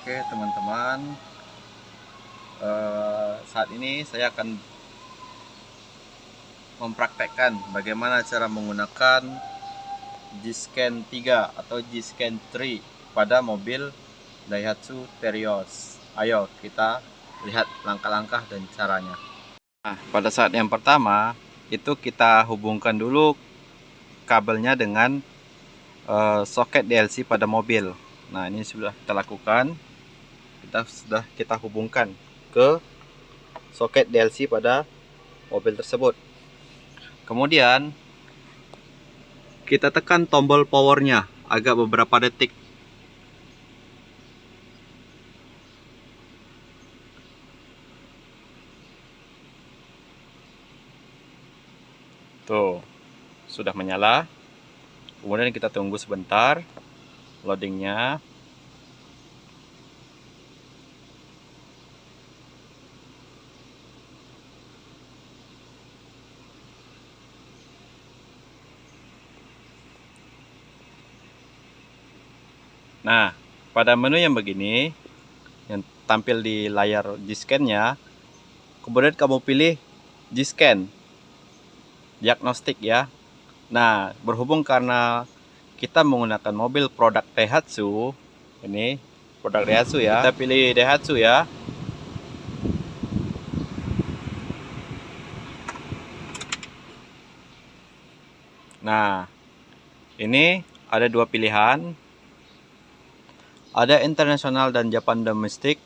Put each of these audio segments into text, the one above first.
Oke teman-teman, saat ini saya akan mempraktekkan bagaimana cara menggunakan G-Scan 3 atau G-Scan 3 pada mobil Daihatsu Terios. Ayo kita lihat langkah-langkah dan caranya. Nah, pada saat yang pertama itu kita hubungkan dulu kabelnya dengan soket DLC pada mobil. Nah, ini sudah kita lakukan. Kita hubungkan ke soket DLC pada mobil tersebut. Kemudian kita tekan tombol powernya agak beberapa detik. Tuh, sudah menyala. Kemudian kita tunggu sebentar loadingnya. Nah, pada menu yang begini, yang tampil di layar G-Scan-nya, kemudian kamu pilih G-Scan diagnostik ya. Nah, berhubung karena kita menggunakan mobil produk Daihatsu, ini produk Daihatsu ya, kita pilih Daihatsu ya. Nah, ini ada dua pilihan, ada internasional dan Japan domestik.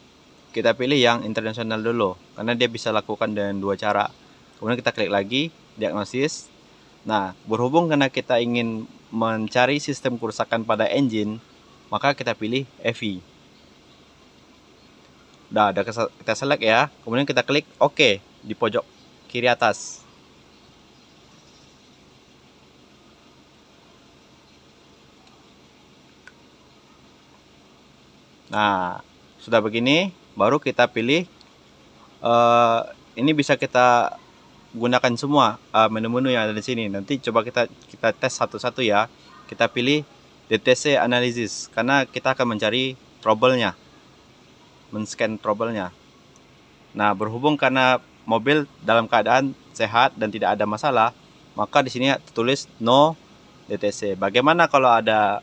Kita pilih yang internasional dulu, karena dia bisa lakukan dengan dua cara. Kemudian kita klik lagi, diagnosis. Nah, berhubung karena kita ingin mencari sistem kerusakan pada engine, maka kita pilih EV. Nah, kita select ya. Kemudian kita klik OK di pojok kiri atas. Nah, sudah begini, baru kita pilih. Ini bisa kita gunakan semua menu-menu yang ada di sini. Nanti coba kita tes satu-satu ya. Kita pilih DTC Analysis karena kita akan mencari trouble-nya, men-scan trouble-nya. Nah, berhubung karena mobil dalam keadaan sehat dan tidak ada masalah, maka di sini tertulis no DTC. Bagaimana kalau ada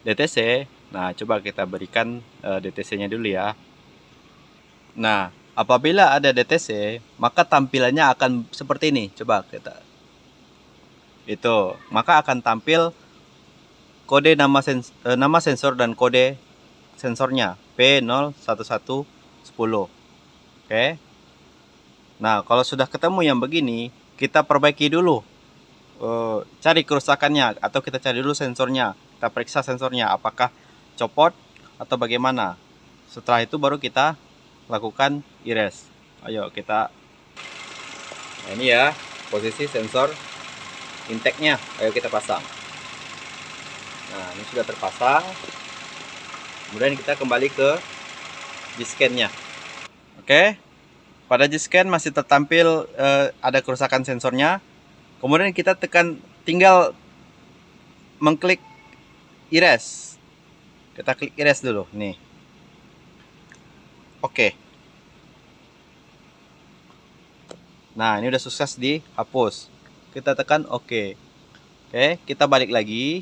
DTC? Nah, coba kita berikan DTC-nya dulu ya. Nah, apabila ada DTC, maka tampilannya akan seperti ini. Coba kita. Maka akan tampil kode nama sensor dan kode sensornya P01110. Oke. Nah, kalau sudah ketemu yang begini, kita perbaiki dulu. Cari kerusakannya atau kita cari dulu sensornya. Kita periksa sensornya apakah copot atau bagaimana. Setelah itu baru kita lakukan erase. Ayo kita. Nah, ini ya posisi sensor intake-nya. Ayo kita pasang. Nah, ini sudah terpasang. Kemudian kita kembali ke G-Scan-nya. Oke. Pada G-Scan masih tertampil ada kerusakan sensornya. Kemudian kita tinggal mengklik erase. Kita klik erase dulu nih. Oke. Nah, ini udah sukses dihapus. Kita tekan OK. Oke, kita balik lagi.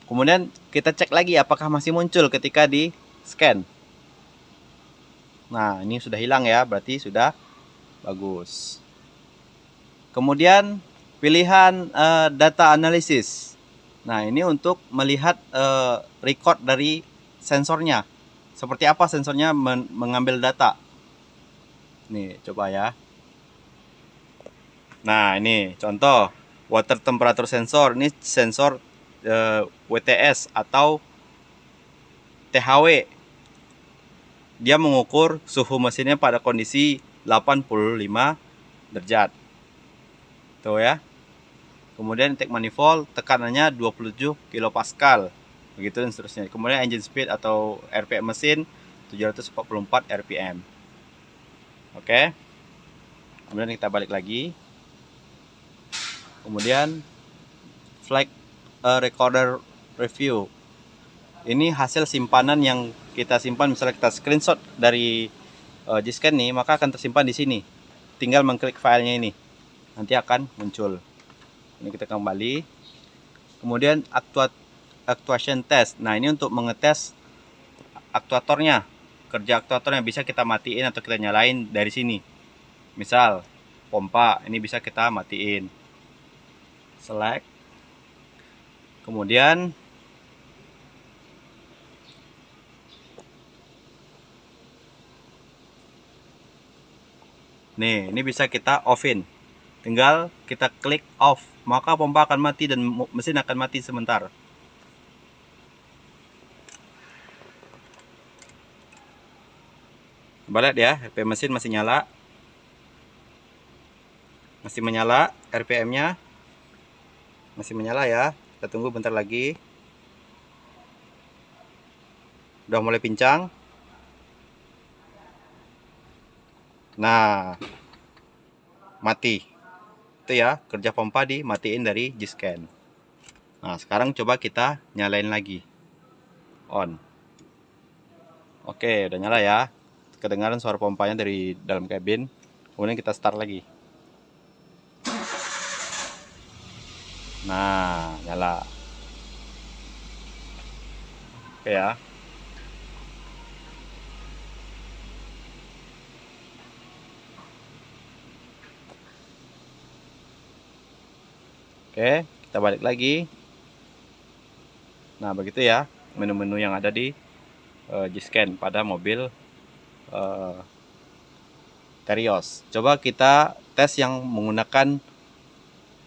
Kemudian kita cek lagi apakah masih muncul ketika di scan. Nah, ini sudah hilang ya, berarti sudah bagus. Kemudian pilihan data analysis. Nah, ini untuk melihat record dari sensornya. Seperti apa sensornya mengambil data. Nih, coba ya. Nah, ini contoh water temperature sensor. Ini sensor WTS atau THW. Dia mengukur suhu mesinnya pada kondisi 85 derajat. Tuh ya. Kemudian intake manifold tekanannya 27 kilopascal. Begitu dan seterusnya. Kemudian engine speed atau RPM mesin 744 RPM. Oke. Kemudian kita balik lagi. Kemudian flag recorder review. Ini hasil simpanan yang kita simpan, misalnya kita screenshot dari Gscan nih, maka akan tersimpan di sini. Tinggal mengklik filenya ini, nanti akan muncul. Ini kita kembali. Kemudian actuation test. Nah, ini untuk mengetes aktuatornya. Kerja aktuatornya bisa kita matiin atau kita nyalain dari sini. Misal pompa, ini bisa kita matiin. Select. Kemudian nih, ini bisa kita off-in. Tinggal kita klik off, maka pompa akan mati dan mesin akan mati sebentar. Coba lihat ya, RPM mesin masih nyala. Masih menyala, RPM-nya masih menyala ya. Kita tunggu bentar lagi. Udah mulai pincang. Nah, mati. Itu ya, kerja pompa dimatiin dari Gscan. Nah, sekarang coba kita nyalain lagi. On. Oke, udah nyala ya. Kedengaran suara pompanya dari dalam kabin. Kemudian kita start lagi. Nah, nyala. Oke ya. Oke, kita balik lagi. Nah, begitu ya menu-menu yang ada di Gscan pada mobil Terios. Coba kita tes yang menggunakan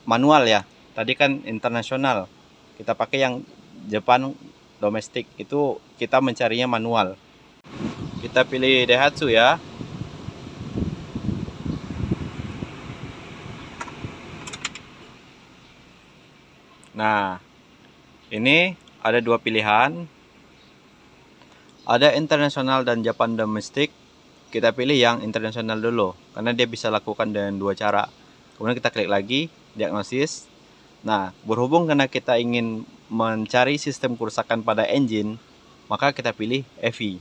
manual ya. Tadi kan internasional. Kita pakai yang Jepang domestik. Itu kita mencarinya manual. Kita pilih Daihatsu ya. Nah, ini ada dua pilihan. Ada internasional dan Jepang domestik. Kita pilih yang internasional dulu, karena dia bisa lakukan dengan dua cara. Kemudian kita klik lagi, diagnosis. Nah, berhubung karena kita ingin mencari sistem kerusakan pada engine, maka kita pilih EV.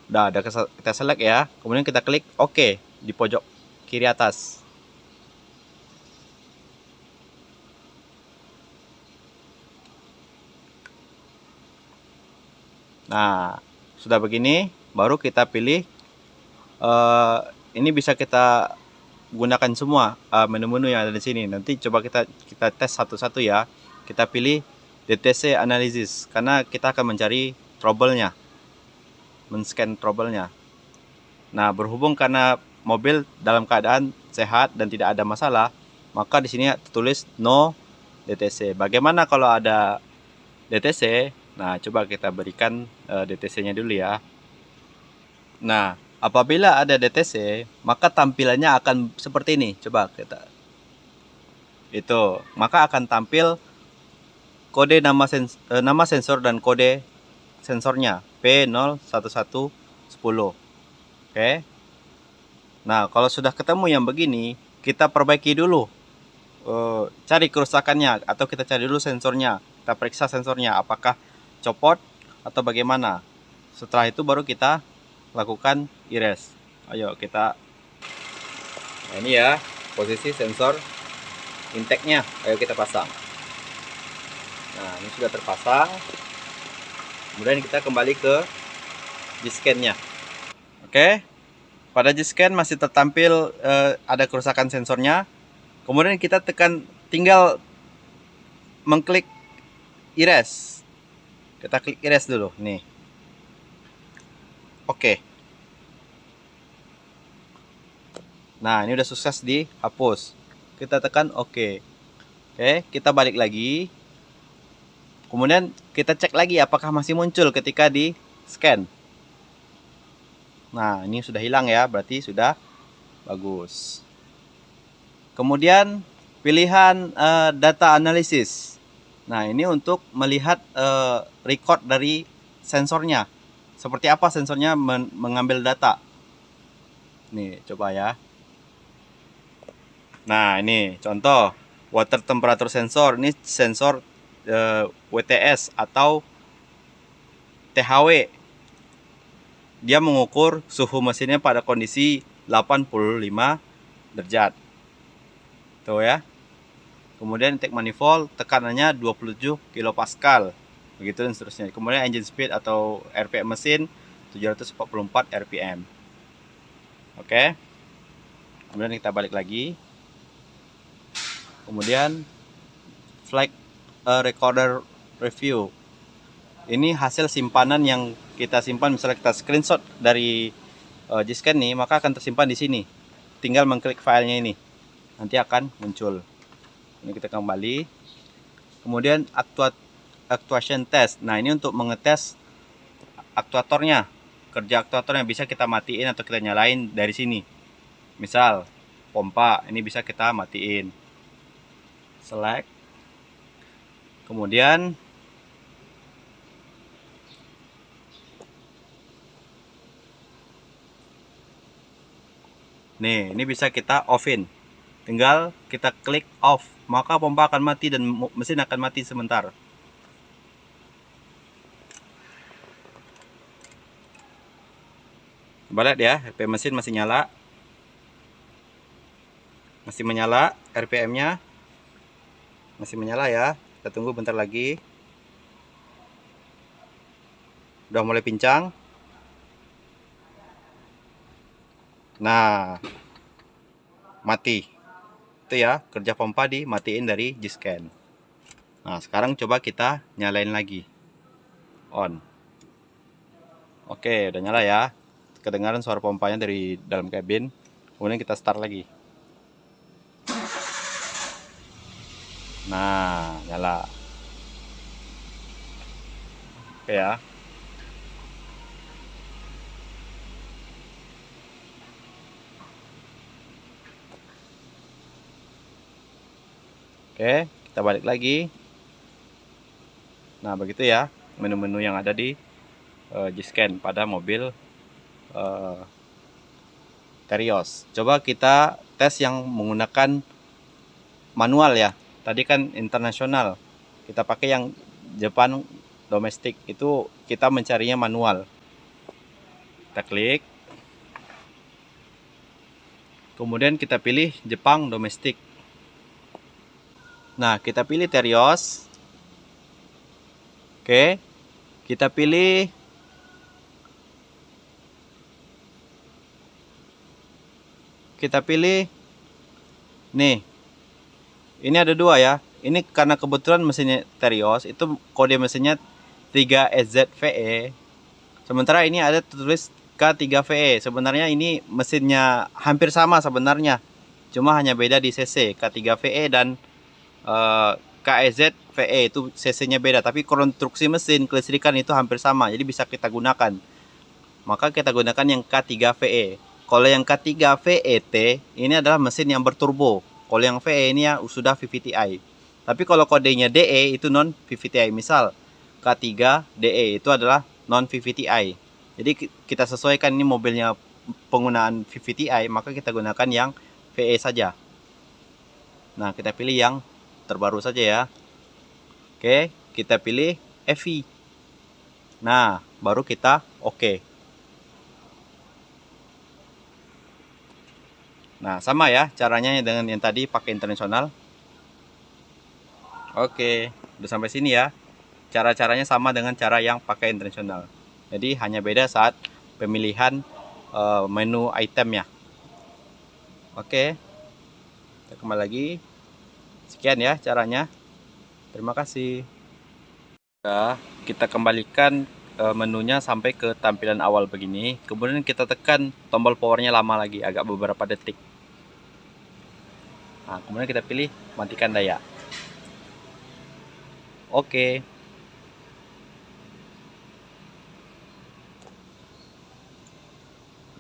Udah kita select ya. Kemudian kita klik OK di pojok kiri atas. Nah, sudah begini, baru kita pilih. Ini bisa kita gunakan semua menu-menu yang ada di sini. Nanti coba kita tes satu-satu ya. Kita pilih DTC Analysis, karena kita akan mencari trouble-nya, men-scan trouble-nya. Nah, berhubung karena mobil dalam keadaan sehat dan tidak ada masalah, maka di sini tertulis no DTC. Bagaimana kalau ada DTC? Nah, coba kita berikan DTC-nya dulu ya. Nah, apabila ada DTC, maka tampilannya akan seperti ini. Coba kita. Itu, maka akan tampil kode nama sensor dan kode sensornya P01110. Oke. Nah, kalau sudah ketemu yang begini, kita perbaiki dulu. Cari kerusakannya atau kita cari dulu sensornya. Kita periksa sensornya apakah copot atau bagaimana. Setelah itu baru kita lakukan erase. Ayo kita. Nah, ini ya posisi sensor intake-nya. Ayo kita pasang. Nah, ini sudah terpasang. Kemudian kita kembali ke Gscan-nya. Oke. Pada Gscan masih tertampil ada kerusakan sensornya. Kemudian kita tinggal mengklik erase. Kita klik erase dulu nih. Oke. Nah, ini udah sukses dihapus. Kita tekan oke. Oke, kita balik lagi. Kemudian kita cek lagi apakah masih muncul ketika di scan. Nah, ini sudah hilang ya, berarti sudah bagus. Kemudian pilihan data analysis. Nah, ini untuk melihat record dari sensornya. Seperti apa sensornya mengambil data. Nih, coba ya. Nah, ini contoh water temperature sensor. Ini sensor WTS atau THW. Dia mengukur suhu mesinnya pada kondisi 85 derajat. Tuh ya. Kemudian intake manifold tekanannya 27 kilopascal. Begitu dan seterusnya. Kemudian engine speed atau RPM mesin 744 RPM. Oke. Kemudian kita balik lagi. Kemudian flight recorder review. Ini hasil simpanan yang kita simpan, misalnya kita screenshot dari G-Scan nih, maka akan tersimpan di sini. Tinggal mengklik filenya ini, nanti akan muncul. Ini kita kembali. Kemudian actuation test. Nah, ini untuk mengetes aktuatornya. Kerja aktuatornya bisa kita matiin atau kita nyalain dari sini. Misal pompa, ini bisa kita matiin. Select. Kemudian nih, ini bisa kita off-in. Tinggal kita klik off, maka pompa akan mati dan mesin akan mati sebentar. Coba lihat ya, RPM mesin masih nyala. Masih menyala RPM-nya. Masih menyala ya. Kita tunggu bentar lagi. Udah mulai pincang. Nah, mati. Itu ya, kerja pompa dimatiin dari G-Scan. Nah, sekarang coba kita nyalain lagi. On. Oke, udah nyala ya. Kedengaran suara pompanya dari dalam kabin. Kemudian kita start lagi. Nah, nyala. Oke ya. Oke, kita balik lagi. Nah, begitu ya menu-menu yang ada di G-Scan pada mobil Terios. Coba kita tes yang menggunakan manual ya. Tadi kan internasional. Kita pakai yang Jepang domestik. Itu kita mencarinya manual. Kita klik. Kemudian kita pilih Jepang domestik. Nah, kita pilih Terios. Oke. Kita pilih nih. Ini ada dua ya. Ini karena kebetulan mesinnya Terios, itu kode mesinnya 3SZVE. Sementara ini ada tulis K3VE. Sebenarnya ini mesinnya hampir sama sebenarnya. Cuma hanya beda di CC. K3VE dan KEZVE itu CC-nya beda, tapi konstruksi mesin kelistrikan itu hampir sama. Jadi bisa kita gunakan. Maka kita gunakan yang K3VE. Kalau yang K3VET ini adalah mesin yang berturbo. Kalau yang VE ini ya sudah VVTi. Tapi kalau kodenya DE itu non VVTi. Misal K3DE itu adalah non VVTi. Jadi kita sesuaikan ini mobilnya penggunaan VVTi, maka kita gunakan yang VE saja. Nah, kita pilih yang terbaru saja ya. Oke, kita pilih EV. Nah, baru kita oke. Nah, sama ya caranya dengan yang tadi pakai internasional. Oke, udah sampai sini ya. Cara-caranya sama dengan cara yang pakai internasional. Jadi hanya beda saat pemilihan menu item ya. Oke, kita kembali lagi. Sekian ya caranya. Terima kasih. Nah, kita kembalikan menunya sampai ke tampilan awal begini. Kemudian kita tekan tombol powernya lama lagi, agak beberapa detik. Nah, kemudian kita pilih matikan daya. Oke.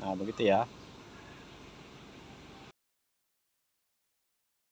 Nah, begitu ya.